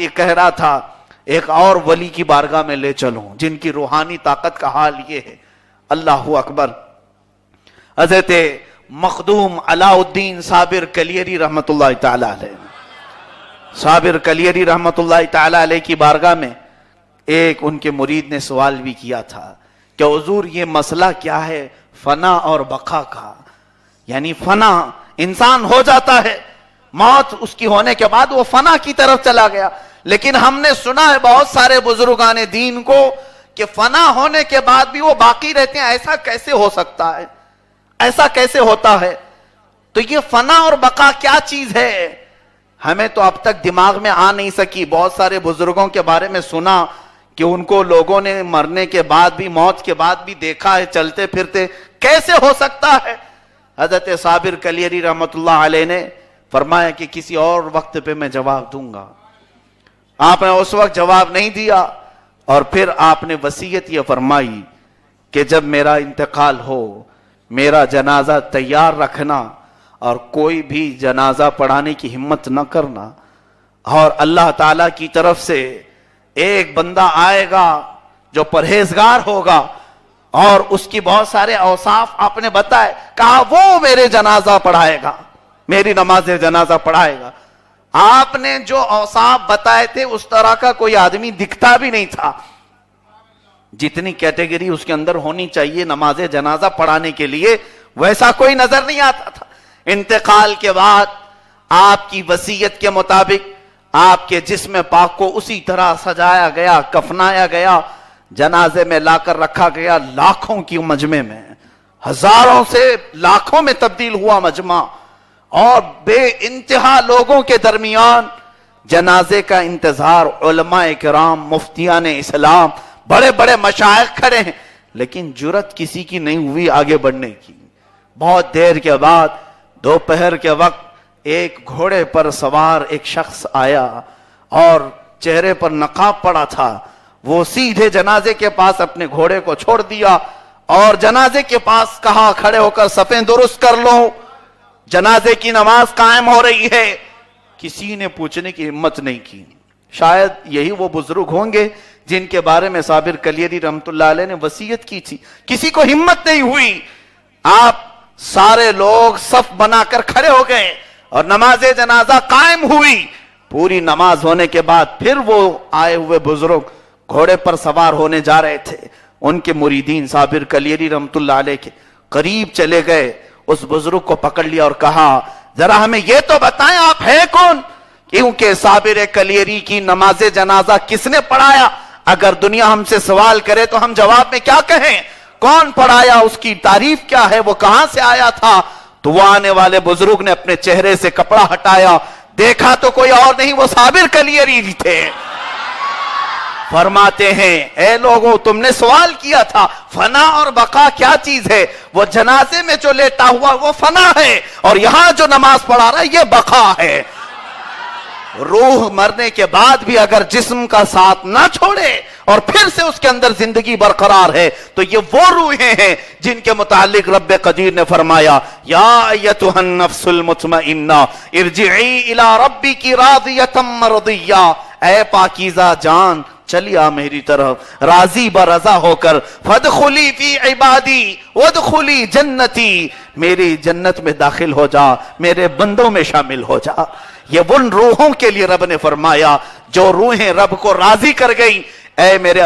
یہ کہہ رہا تھا ایک اور ولی کی بارگاہ میں لے چلوں جن کی روحانی طاقت کا حال یہ ہے. اللہ اکبر. حضرت مخدوم علاء الدین صابر کلیری رحمت اللہ تعالی علیہ، صابر کلیری رحمت اللہ تعالی علیہ کی بارگاہ میں ایک ان کے مرید نے سوال بھی کیا تھا کہ حضور یہ مسئلہ کیا ہے فنا اور بقا کا؟ یعنی فنا انسان ہو جاتا ہے، موت اس کی ہونے کے بعد وہ فنا کی طرف چلا گیا، لیکن ہم نے سنا ہے بہت سارے بزرگان دین کو کہ فنا ہونے کے بعد بھی وہ باقی رہتے ہیں. ایسا کیسے ہو سکتا ہے؟ ایسا کیسے ہوتا ہے؟ تو یہ فنا اور بقا کیا چیز ہے؟ ہمیں تو اب تک دماغ میں آ نہیں سکی. بہت سارے بزرگوں کے بارے میں سنا کہ ان کو لوگوں نے مرنے کے بعد بھی، موت کے بعد بھی دیکھا ہے چلتے پھرتے. کیسے ہو سکتا ہے؟ حضرت صابر کلیری رحمت اللہ علیہ نے فرمایا کہ کسی اور وقت پہ میں جواب دوں گا. آپ نے اس وقت جواب نہیں دیا، اور پھر آپ نے وصیت یہ فرمائی کہ جب میرا انتقال ہو میرا جنازہ تیار رکھنا اور کوئی بھی جنازہ پڑھانے کی ہمت نہ کرنا، اور اللہ تعالی کی طرف سے ایک بندہ آئے گا جو پرہیزگار ہوگا اور اس کی بہت سارے اوصاف آپ نے بتائے، کہا وہ میرے جنازہ پڑھائے گا، میری نماز جنازہ پڑھائے گا. آپ نے جو اوصاف بتائے تھے اس طرح کا کوئی آدمی دکھتا بھی نہیں تھا. جتنی کیٹیگری اس کے اندر ہونی چاہیے نماز جنازہ پڑھانے کے لیے ویسا کوئی نظر نہیں آتا تھا. انتقال کے بعد آپ کی وصیت کے مطابق آپ کے جسم پاک کو اسی طرح سجایا گیا، کفنایا گیا، جنازے میں لا کر رکھا گیا. لاکھوں کی مجمع میں، ہزاروں سے لاکھوں میں تبدیل ہوا مجمع، اور بے انتہا لوگوں کے درمیان جنازے کا انتظار. علماء کرام، مفتیان اسلام، بڑے بڑے مشائخ کھڑے ہیں، لیکن جرت کسی کی نہیں ہوئی آگے بڑھنے کی. بہت دیر کے بعد دوپہر کے وقت ایک گھوڑے پر سوار ایک شخص آیا اور چہرے پر نقاب پڑا تھا. وہ سیدھے جنازے کے پاس اپنے گھوڑے کو چھوڑ دیا اور جنازے کے پاس کہا کھڑے ہو کر صفیں درست کر لو، جنازے کی نماز قائم ہو رہی ہے. کسی نے پوچھنے کی ہمت نہیں کی. شاید یہی وہ بزرگ ہوں گے جن کے بارے میں صابر کلیری رحمت اللہ علیہ نے وصیت کی تھی. کسی کو ہمت نہیں ہوئی. آپ سارے لوگ صف بنا کر کھڑے ہو گئے اور نماز جنازہ قائم ہوئی. پوری نماز ہونے کے بعد پھر وہ آئے ہوئے بزرگ گھوڑے پر سوار ہونے جا رہے تھے. ان کے مریدین صابر کلیری رحمت اللہ علیہ کے قریب چلے گئے، اس بزرگ کو پکڑ لیا اور کہا ذرا ہمیں یہ تو بتائیں آپ ہیں کون؟ کیونکہ صابر کلیری کی نماز جنازہ کس نے پڑھایا؟ اگر دنیا ہم سے سوال کرے تو ہم جواب میں کیا کہیں؟ کون پڑھایا؟ اس کی تعریف کیا ہے؟ وہ کہاں سے آیا تھا؟ تو وہ آنے والے بزرگ نے اپنے چہرے سے کپڑا ہٹایا، دیکھا تو کوئی اور نہیں، وہ صابر کلیری تھے. فرماتے ہیں اے لوگوں تم نے سوال کیا تھا فنا اور بقا کیا چیز ہے؟ وہ جنازے میں جو لیٹا ہوا وہ فنا ہے، اور یہاں جو نماز پڑھا رہا ہے یہ بقا ہے. روح مرنے کے بعد بھی اگر جسم کا ساتھ نہ چھوڑے اور پھر سے اس کے اندر زندگی برقرار ہے تو یہ وہ روحیں ہیں جن کے متعلق رب قدیر نے فرمایا یا ایتھا النفس المطمئنہ ارجعی الی ربک راضیۃ مرضیہ. اے پاکیزہ جان چلی آ میری طرف راضی برضا ہو کر. فادخلی فی عبادی وادخلی جنتی، میری جنت میں داخل ہو جا، میرے بندوں میں شامل ہو جا. یہ ان روحوں کے لیے رب نے فرمایا جو روحیں رب کو راضی کر گئی. اے میرے